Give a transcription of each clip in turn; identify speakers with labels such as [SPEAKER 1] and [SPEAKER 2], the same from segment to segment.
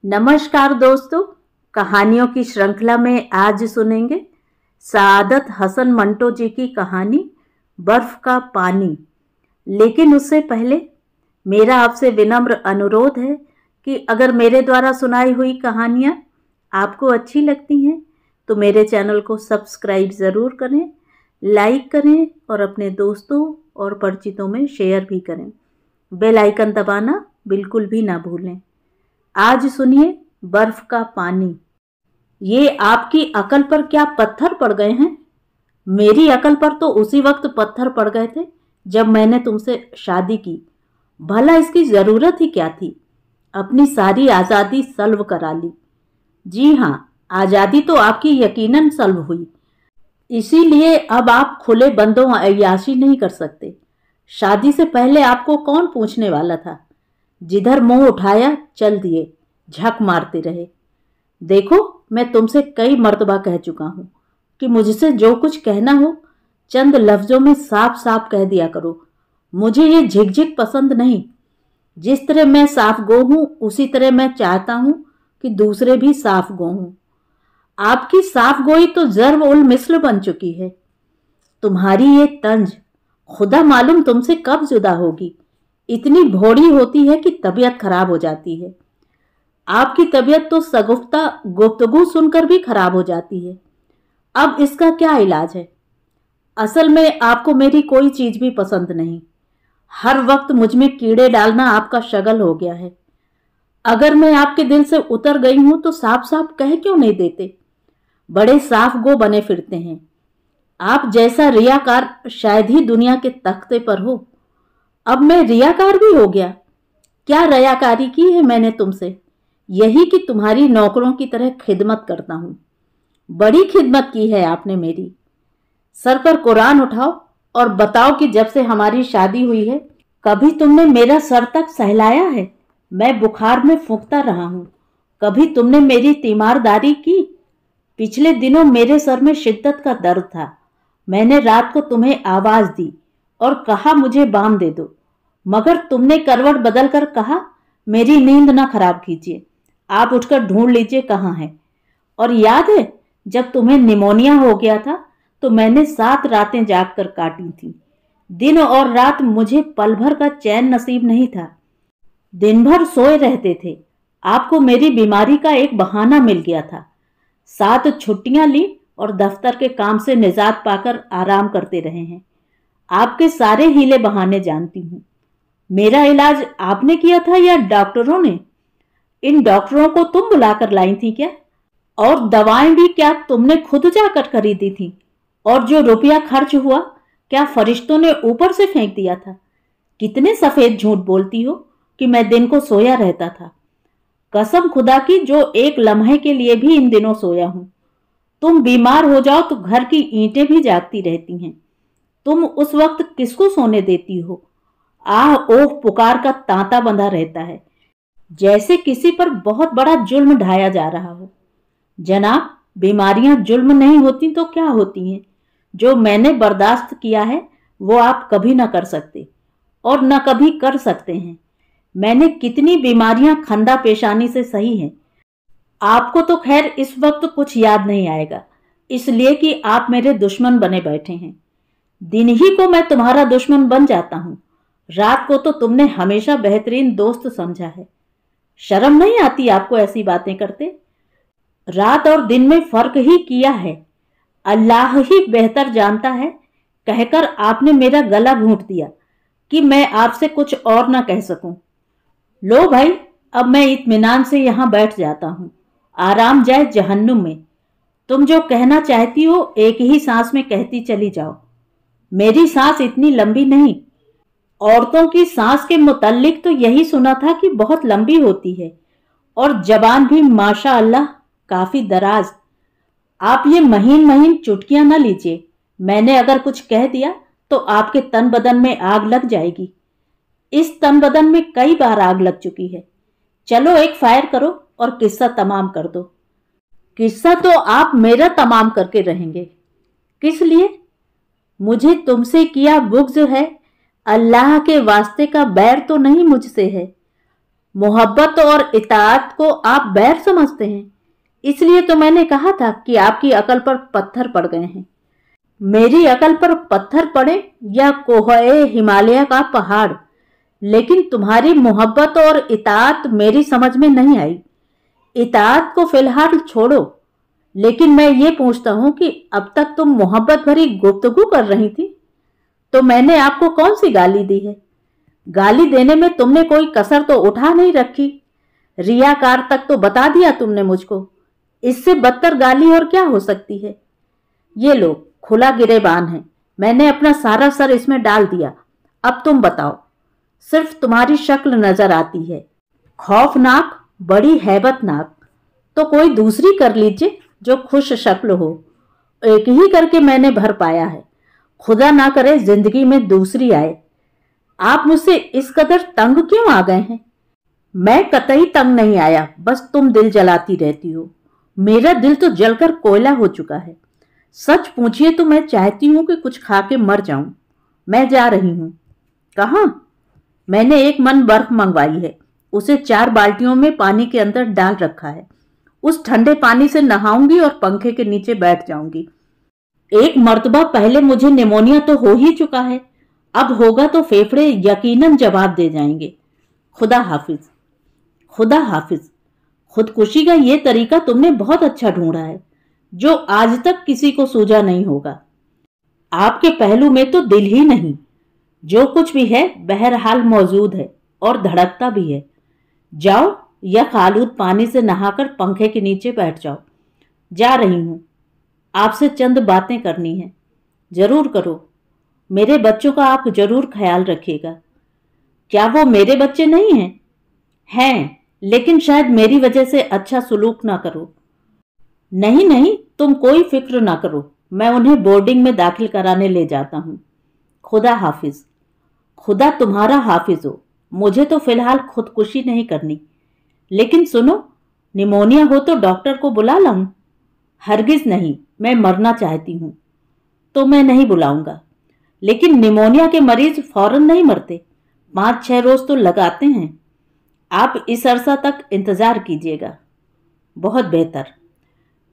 [SPEAKER 1] नमस्कार दोस्तों, कहानियों की श्रृंखला में आज सुनेंगे सआदत हसन मंटो जी की कहानी बर्फ का पानी। लेकिन उससे पहले मेरा आपसे विनम्र अनुरोध है कि अगर मेरे द्वारा सुनाई हुई कहानियाँ आपको अच्छी लगती हैं तो मेरे चैनल को सब्सक्राइब ज़रूर करें, लाइक करें और अपने दोस्तों और परिचितों में शेयर भी करें। बेल आइकन दबाना बिल्कुल भी ना भूलें। आज सुनिए बर्फ का पानी। ये आपकी अकल पर क्या पत्थर पड़ गए हैं? मेरी अकल पर तो उसी वक्त पत्थर पड़ गए थे जब मैंने तुमसे शादी की। भला इसकी जरूरत ही क्या थी? अपनी सारी आज़ादी सल्ब करा ली। जी हाँ, आज़ादी तो आपकी यकीनन सल्ब हुई। इसीलिए अब आप खुले बंदों अय्याशी नहीं कर सकते। शादी से पहले आपको कौन पूछने वाला था? जिधर मुंह उठाया चल दिए, झक मारते रहे। देखो, मैं तुमसे कई मर्तबा कह चुका हूं कि मुझसे जो कुछ कहना हो चंद लफ्जों में साफ साफ कह दिया करो। मुझे ये झिकझिक पसंद नहीं। जिस तरह मैं साफ गो हूं उसी तरह मैं चाहता हूं कि दूसरे भी साफ गो हूं। आपकी साफ गोई तो ज़र्ब उल मिस्ल बन चुकी है। तुम्हारी ये तंज खुदा मालूम तुमसे कब जुदा होगी। इतनी भोड़ी होती है कि तबीयत खराब हो जाती है। आपकी तबीयत तो सगुफ्ता गुफ्तगू सुनकर भी खराब हो जाती है। अब इसका क्या इलाज है? असल में आपको मेरी कोई चीज भी पसंद नहीं। हर वक्त मुझ में कीड़े डालना आपका शगल हो गया है। अगर मैं आपके दिल से उतर गई हूं तो साफ साफ कह क्यों नहीं देते? बड़े साफ गो बने फिरते हैं। आप जैसा रियाकार शायद ही दुनिया के तख्ते पर हो। अब मैं रियाकार भी हो गया। क्या रियाकारी की है मैंने तुमसे? यही कि तुम्हारी नौकरों की तरह खिदमत करता हूं। बड़ी खिदमत की है आपने मेरी। सर पर कुरान उठाओ और बताओ कि जब से हमारी शादी हुई है कभी तुमने मेरा सर तक सहलाया है? मैं बुखार में फूंकता रहा हूं। कभी तुमने मेरी तीमारदारी की? पिछले दिनों मेरे सर में शिद्दत का दर्द था। मैंने रात को तुम्हें आवाज दी और कहा मुझे बाम दे दो, मगर तुमने करवट बदल कर कहा मेरी नींद ना खराब कीजिए, आप उठकर ढूंढ लीजिए कहाँ है। और याद है जब तुम्हें निमोनिया हो गया था तो मैंने 7 रातें जाग कर काटी थी। दिन और रात मुझे पल भर का चैन नसीब नहीं था। दिन भर सोए रहते थे। आपको मेरी बीमारी का एक बहाना मिल गया था। 7 छुट्टियां ली और दफ्तर के काम से निजात पाकर आराम करते रहे हैं। आपके सारे हीले बहाने जानती हूँ। मेरा इलाज आपने किया था या डॉक्टरों ने? इन डॉक्टरों को तुम बुलाकर लाई थी क्या? और दवाएं भी क्या तुमने खुद जाकर खरीदी थी? और जो रुपया खर्च हुआ क्या फरिश्तों ने ऊपर से फेंक दिया था? कितने सफेद झूठ बोलती हो कि मैं दिन को सोया रहता था। कसम खुदा की, जो एक लम्हे के लिए भी इन दिनों सोया हूं। तुम बीमार हो जाओ तो घर की ईंटें भी जागती रहती हैं। तुम उस वक्त किसको सोने देती हो? आह ओह पुकार का तांता बंधा रहता है, जैसे किसी पर बहुत बड़ा जुल्म ढाया जा रहा हो। जनाब, बीमारियां जुल्म नहीं होती तो क्या होती हैं? जो मैंने बर्दाश्त किया है वो आप कभी ना कर सकते और न कभी कर सकते हैं। मैंने कितनी बीमारियां खंदा पेशानी से सही हैं। आपको तो खैर इस वक्त कुछ याद नहीं आएगा, इसलिए कि आप मेरे दुश्मन बने बैठे हैं। दिन ही को मैं तुम्हारा दुश्मन बन जाता हूं। रात को तो तुमने हमेशा बेहतरीन दोस्त समझा है। शर्म नहीं आती आपको ऐसी बातें करते? रात और दिन में फर्क ही किया है। अल्लाह ही बेहतर जानता है कहकर आपने मेरा गला घूंट दिया कि मैं आपसे कुछ और ना कह सकूं। लो भाई, अब मैं इत्मीनान से यहां बैठ जाता हूं। आराम जाए जहन्नुम में। तुम जो कहना चाहती हो एक ही सांस में कहती चली जाओ। मेरी सांस इतनी लंबी नहीं। औरतों की सांस के मुताल्लिक तो यही सुना था कि बहुत लंबी होती है और जबान भी माशा अल्लाह काफी दराज। आप ये महीन महीन चुटकियां न लीजिए। मैंने अगर कुछ कह दिया तो आपके तन बदन में आग लग जाएगी। इस तन बदन में कई बार आग लग चुकी है। चलो एक फायर करो और किस्सा तमाम कर दो। किस्सा तो आप मेरा तमाम करके रहेंगे। किस लिए? मुझे तुमसे किया बुग़्ज़ है। अल्लाह के वास्ते का बैर तो नहीं मुझसे है। मोहब्बत और इताअत को आप बैर समझते हैं, इसलिए तो मैंने कहा था कि आपकी अकल पर पत्थर पड़ गए हैं। मेरी अकल पर पत्थर पड़े या कोहे हिमालय का पहाड़, लेकिन तुम्हारी मोहब्बत और इताअत मेरी समझ में नहीं आई। इताअत को फिलहाल छोड़ो, लेकिन मैं ये पूछता हूं कि अब तक तुम मोहब्बत भरी गुफ्तगू कर रही थी, तो मैंने आपको कौन सी गाली दी है? गाली देने में तुमने कोई कसर तो उठा नहीं रखी। रियाकार तक तो बता दिया तुमने मुझको। इससे बदतर गाली और क्या हो सकती है? ये लो, खुला गिरेबान है, मैंने अपना सारा सर इसमें डाल दिया। अब तुम बताओ। सिर्फ तुम्हारी शक्ल नजर आती है, खौफनाक, बड़ी हैबतनाक। तो कोई दूसरी कर लीजिए जो खुश शक्ल हो। एक ही करके मैंने भर पाया है, खुदा ना करे जिंदगी में दूसरी आए। आप मुझसे इस कदर तंग क्यों आ गए हैं? मैं कतई तंग नहीं आया, बस तुम दिल जलाती रहती हो। मेरा दिल तो जलकर कोयला हो चुका है। सच पूछिए तो मैं चाहती हूं कि कुछ खा के मर जाऊं। मैं जा रही हूं। कहां? मैंने एक मन बर्फ मंगवाई है, उसे 4 बाल्टियों में पानी के अंदर डाल रखा है। उस ठंडे पानी से नहाऊंगी और पंखे के नीचे बैठ जाऊंगी। एक मर्तबा पहले मुझे निमोनिया तो हो ही चुका है, अब होगा तो फेफड़े यकीनन जवाब दे जाएंगे। खुदा हाफिज। खुदा हाफिज। खुदकुशी का ये तरीका तुमने बहुत अच्छा ढूंढा है, जो आज तक किसी को सूझा नहीं होगा। आपके पहलू में तो दिल ही नहीं, जो कुछ भी है बहरहाल मौजूद है और धड़कता भी है। जाओ या खालूद पानी से नहाकर पंखे के नीचे बैठ जाओ। जा रही हूं, आपसे चंद बातें करनी है। जरूर करो। मेरे बच्चों का आप जरूर ख्याल रखिएगा। क्या वो मेरे बच्चे नहीं हैं? हैं, लेकिन शायद मेरी वजह से अच्छा सुलूक ना करो। नहीं नहीं, तुम कोई फिक्र ना करो, मैं उन्हें बोर्डिंग में दाखिल कराने ले जाता हूं। खुदा हाफिज। खुदा तुम्हारा हाफिज हो। मुझे तो फिलहाल खुदकुशी नहीं करनी, लेकिन सुनो, निमोनिया हो तो डॉक्टर को बुला लाऊं? हरगिज नहीं, मैं मरना चाहती हूं। तो मैं नहीं बुलाऊंगा, लेकिन निमोनिया के मरीज फौरन नहीं मरते, 5-6 रोज तो लगाते हैं। आप इस अरसा तक इंतजार कीजिएगा। बहुत बेहतर।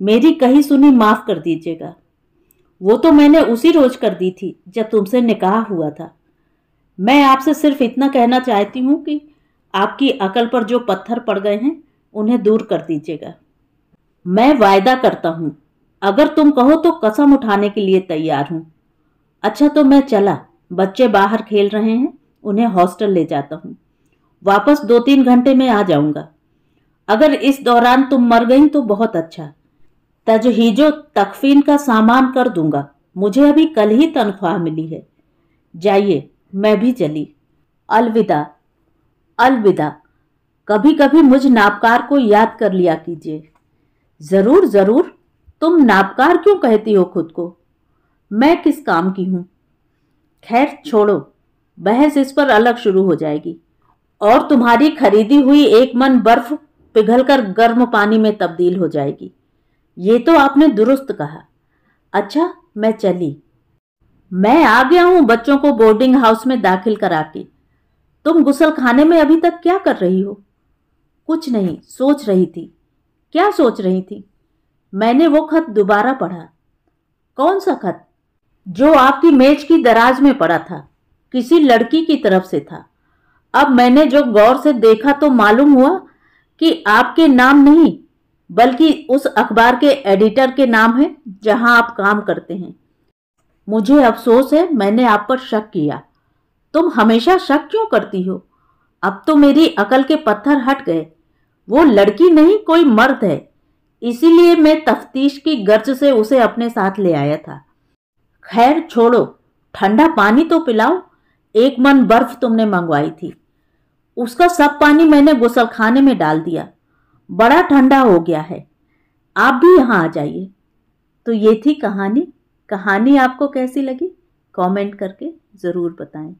[SPEAKER 1] मेरी कही सुनी माफ कर दीजिएगा। वो तो मैंने उसी रोज कर दी थी जब तुमसे निकाह हुआ था। मैं आपसे सिर्फ इतना कहना चाहती हूं कि आपकी अकल पर जो पत्थर पड़ गए हैं उन्हें दूर कर दीजिएगा। मैं वायदा करता हूं, अगर तुम कहो तो कसम उठाने के लिए तैयार हूं। अच्छा तो मैं चला, बच्चे बाहर खेल रहे हैं, उन्हें हॉस्टल ले जाता हूं। वापस 2-3 घंटे में आ जाऊंगा। अगर इस दौरान तुम मर गई तो बहुत अच्छा। तजहीजो तकफीन का सामान कर दूंगा। मुझे अभी कल ही तनख्वाह मिली है। जाइए, मैं भी चली। अलविदा। अलविदा। कभी कभी मुझ नापकार को याद कर लिया कीजिए। जरूर जरूर। तुम नापकार क्यों कहती हो खुद को? मैं किस काम की हूं? खैर छोड़ो, बहस इस पर अलग शुरू हो जाएगी और तुम्हारी खरीदी हुई एक मन बर्फ पिघलकर गर्म पानी में तब्दील हो जाएगी। ये तो आपने दुरुस्त कहा। अच्छा, मैं चली। मैं आ गया हूं बच्चों को बोर्डिंग हाउस में दाखिल करा के। तुम गुसल खाने में अभी तक क्या कर रही हो? कुछ नहीं, सोच रही थी। क्या सोच रही थी? मैंने वो खत दोबारा पढ़ा। कौन सा खत? जो आपकी मेज की दराज में पड़ा था, किसी लड़की की तरफ से था। अब मैंने जो गौर से देखा तो मालूम हुआ कि आपके नाम नहीं, बल्कि उस अखबार के एडिटर के नाम है जहां आप काम करते हैं। मुझे अफसोस है मैंने आप पर शक किया। तुम हमेशा शक क्यों करती हो? अब तो मेरी अकल के पत्थर हट गए। वो लड़की नहीं, कोई मर्द है, इसीलिए मैं तफ्तीश की गर्ज से उसे अपने साथ ले आया था। खैर छोड़ो, ठंडा पानी तो पिलाओ। एक मन बर्फ तुमने मंगवाई थी, उसका सब पानी मैंने गुसलखाने में डाल दिया। बड़ा ठंडा हो गया है। आप भी यहाँ आ जाइए। तो ये थी कहानी। कहानी आपको कैसी लगी? कमेंट करके ज़रूर बताएं।